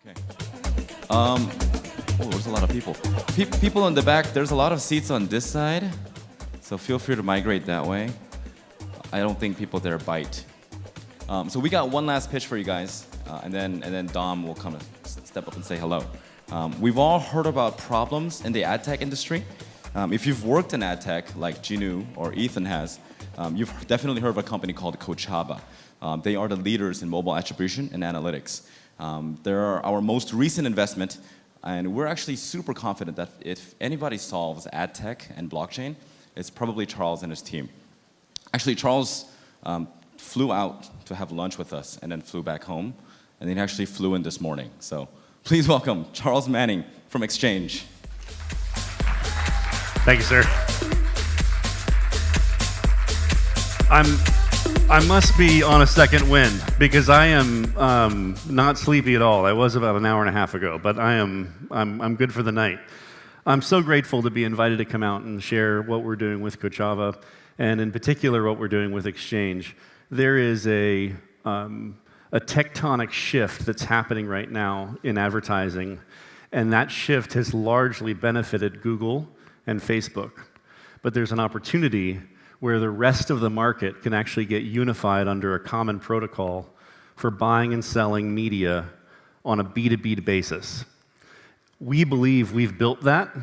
Okay. Oh, there's a lot of people. People in the back, there's a lot of seats on this side, so feel free to migrate that way. I don't think people there bite. So we got one last pitch for you guys, and then Dom will come and step up and say hello. We've all heard about problems in the ad tech industry. If you've worked in ad tech, like Jinu or Ethan has, you've definitely heard of a company called Kochava. They are the leaders in mobile attribution and analytics. They're our most recent investment, and we're actually super confident that if anybody solves ad tech and blockchain, it's probably Charles and his team. Actually, Charles flew out to have lunch with us and then flew back home, and then actually flew in this morning. So please welcome Charles Manning from XCHNG. Thank you, sir. I must be on a second wind because I am not sleepy at all. I was about an hour and a half ago, but I'm good for the night. I'm so grateful to be invited to come out and share what we're doing with Kochava, and in particular what we're doing with XCHNG. There is a tectonic shift that's happening right now in advertising, and that shift has largely benefited Google and Facebook. But there's an opportunity where the rest of the market can actually get unified under a common protocol for buying and selling media on a B2B basis. We believe we've built that,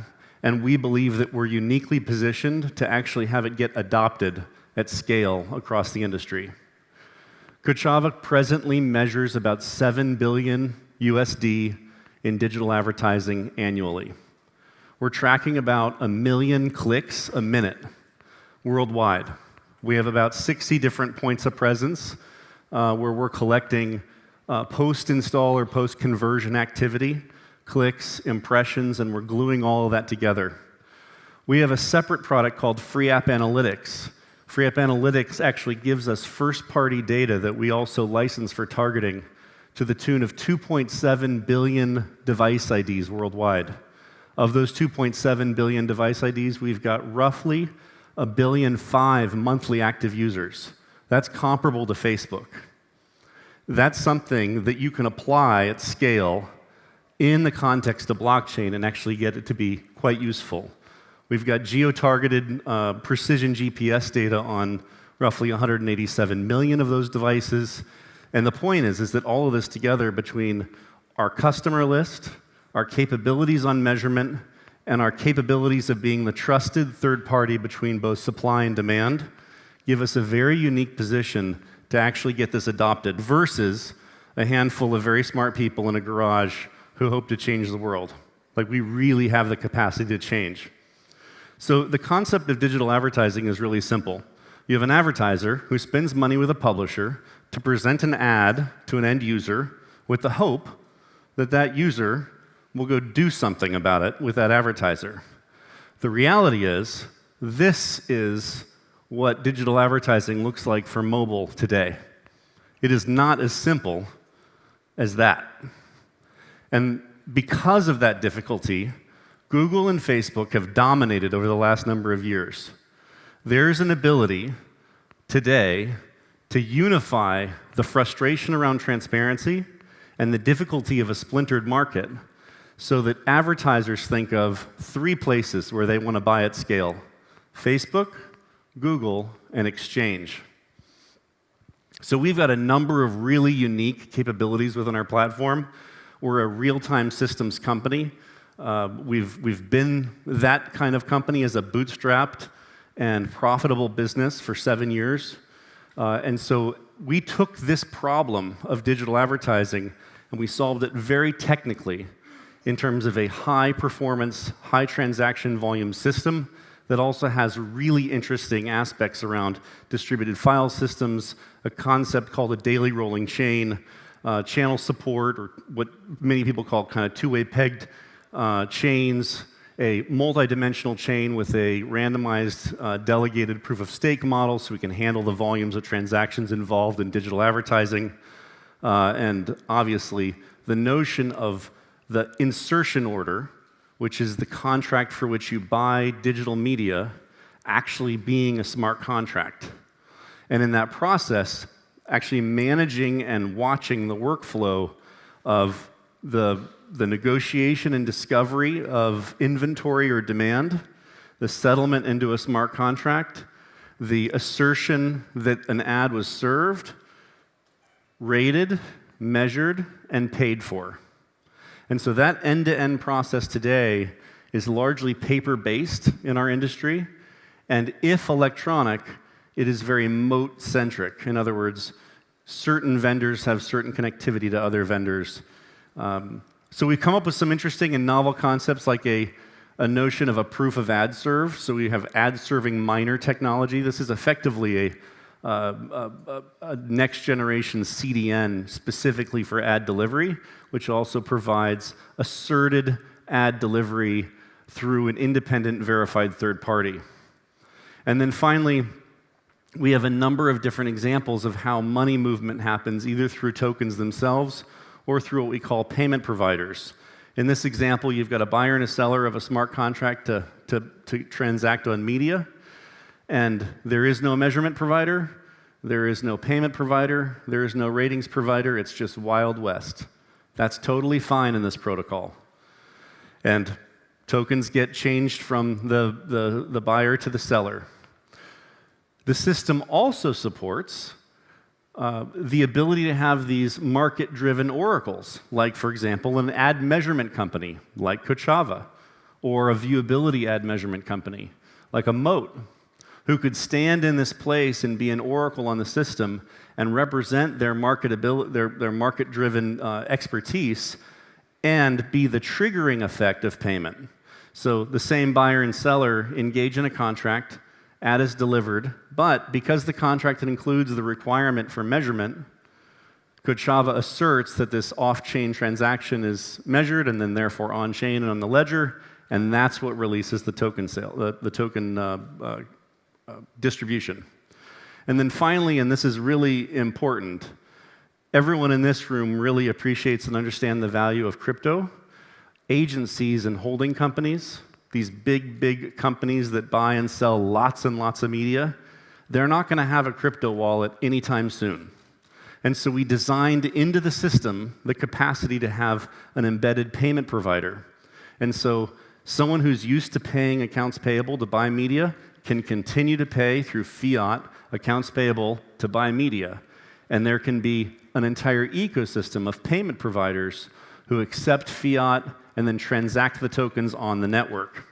and we believe that we're uniquely positioned to actually have it get adopted at scale across the industry. Kochava presently measures about $7 billion USD in digital advertising annually. We're tracking about 1 million clicks a minute worldwide. We have about 60 different points of presence where we're collecting post-install or post-conversion activity, clicks, impressions, and we're gluing all of that together. We have a separate product called Free App Analytics. Free App Analytics actually gives us first-party data that we also license for targeting to the tune of 2.7 billion device IDs worldwide. Of those 2.7 billion device IDs, we've got roughly 1.5 billion monthly active users. That's comparable to Facebook. That's something that you can apply at scale in the context of blockchain and actually get it to be quite useful. We've got geo-targeted precision GPS data on roughly 187 million of those devices. And the point is that all of this together between our customer list, our capabilities on measurement, and our capabilities of being the trusted third party between both supply and demand give us a very unique position to actually get this adopted versus a handful of very smart people in a garage who hope to change the world. Like, we really have the capacity to change. So the concept of digital advertising is really simple. You have an advertiser who spends money with a publisher to present an ad to an end user with the hope that that user will go do something about it with that advertiser. The reality is, this is what digital advertising looks like for mobile today. It is not as simple as that. And because of that difficulty, Google and Facebook have dominated over the last number of years. There's an ability today to unify the frustration around transparency and the difficulty of a splintered market so that advertisers think of 3 places where they want to buy at scale: Facebook, Google, and XCHNG. So we've got a number of really unique capabilities within our platform. We're a real-time systems company. We've been that kind of company as a bootstrapped and profitable business for 7 years. And so we took this problem of digital advertising and we solved it very technically in terms of a high-performance, high-transaction volume system that also has really interesting aspects around distributed file systems, a concept called a daily rolling chain, channel support, or what many people call kind of two-way pegged chains, a multi-dimensional chain with a randomized delegated proof-of-stake model so we can handle the volumes of transactions involved in digital advertising, and obviously the notion of the insertion order, which is the contract for which you buy digital media, actually being a smart contract. And in that process, actually managing and watching the workflow of the negotiation and discovery of inventory or demand, the settlement into a smart contract, the assertion that an ad was served, rated, measured, and paid for. And so that end-to-end process today is largely paper-based in our industry, and if electronic, it is very moat-centric. In other words, certain vendors have certain connectivity to other vendors. So we've come up with some interesting and novel concepts like a notion of a proof of ad serve. So we have ad serving miner technology. This is effectively a next generation CDN specifically for ad delivery, which also provides asserted ad delivery through an independent verified third party. And then finally, we have a number of different examples of how money movement happens either through tokens themselves or through what we call payment providers. In this example, you've got a buyer and a seller of a smart contract to transact on media, and there is no measurement provider, there is no payment provider, there is no ratings provider, it's just Wild West. That's totally fine in this protocol. And tokens get changed from the buyer to the seller. The system also supports the ability to have these market-driven oracles, like, for example, an ad measurement company, like Kochava, or a viewability ad measurement company, like a Moat, who could stand in this place and be an oracle on the system and represent their market-driven expertise and be the triggering effect of payment. So the same buyer and seller engage in a contract, ad is delivered, but because the contract includes the requirement for measurement, Kochava asserts that this off-chain transaction is measured and then therefore on-chain and on the ledger, and that's what releases the token sale, the token distribution. And then finally, and this is really important, everyone in this room really appreciates and understands the value of crypto. Agencies and holding companies, these big companies that buy and sell lots and lots of media, they're not going to have a crypto wallet anytime soon. And so we designed into the system the capacity to have an embedded payment provider. And so someone who's used to paying accounts payable to buy media can continue to pay through fiat accounts payable to buy media. And there can be an entire ecosystem of payment providers who accept fiat and then transact the tokens on the network.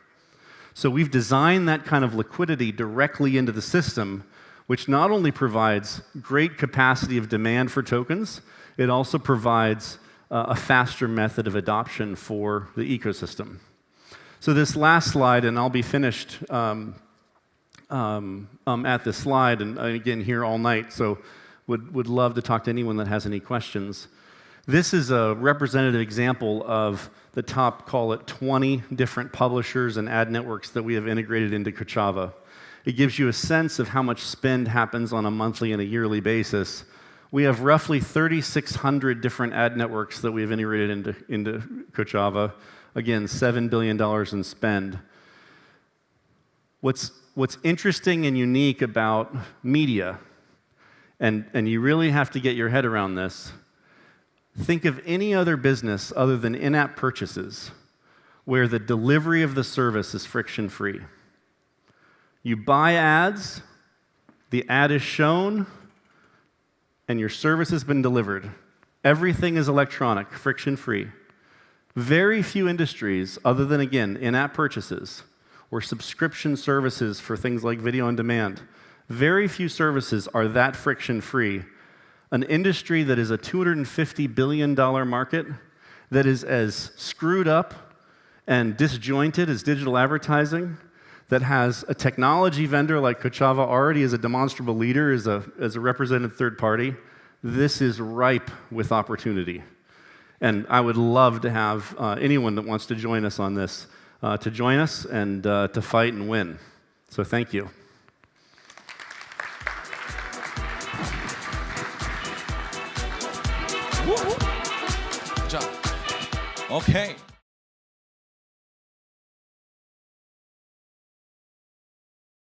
So we've designed that kind of liquidity directly into the system, which not only provides great capacity of demand for tokens, it also provides a faster method of adoption for the ecosystem. So this last slide, and I'll be finished at this slide, and again, here all night, so would love to talk to anyone that has any questions. This is a representative example of the top, call it 20 different publishers and ad networks that we have integrated into Kochava. It gives you a sense of how much spend happens on a monthly and a yearly basis. We have roughly 3,600 different ad networks that we have integrated into Kochava. Again, $7 billion in spend. What's interesting and unique about media, and you really have to get your head around this, think of any other business other than in-app purchases where the delivery of the service is friction-free. You buy ads, the ad is shown, and your service has been delivered. Everything is electronic, friction-free. Very few industries, other than, again, in-app purchases or subscription services for things like video on demand, very few services are that friction-free. An industry that is a $250 billion market, that is as screwed up and disjointed as digital advertising, that has a technology vendor like Kochava already as a demonstrable leader, as a represented third party, this is ripe with opportunity. And I would love to have anyone that wants to join us on this, to join us and to fight and win. So thank you. Good job. Okay.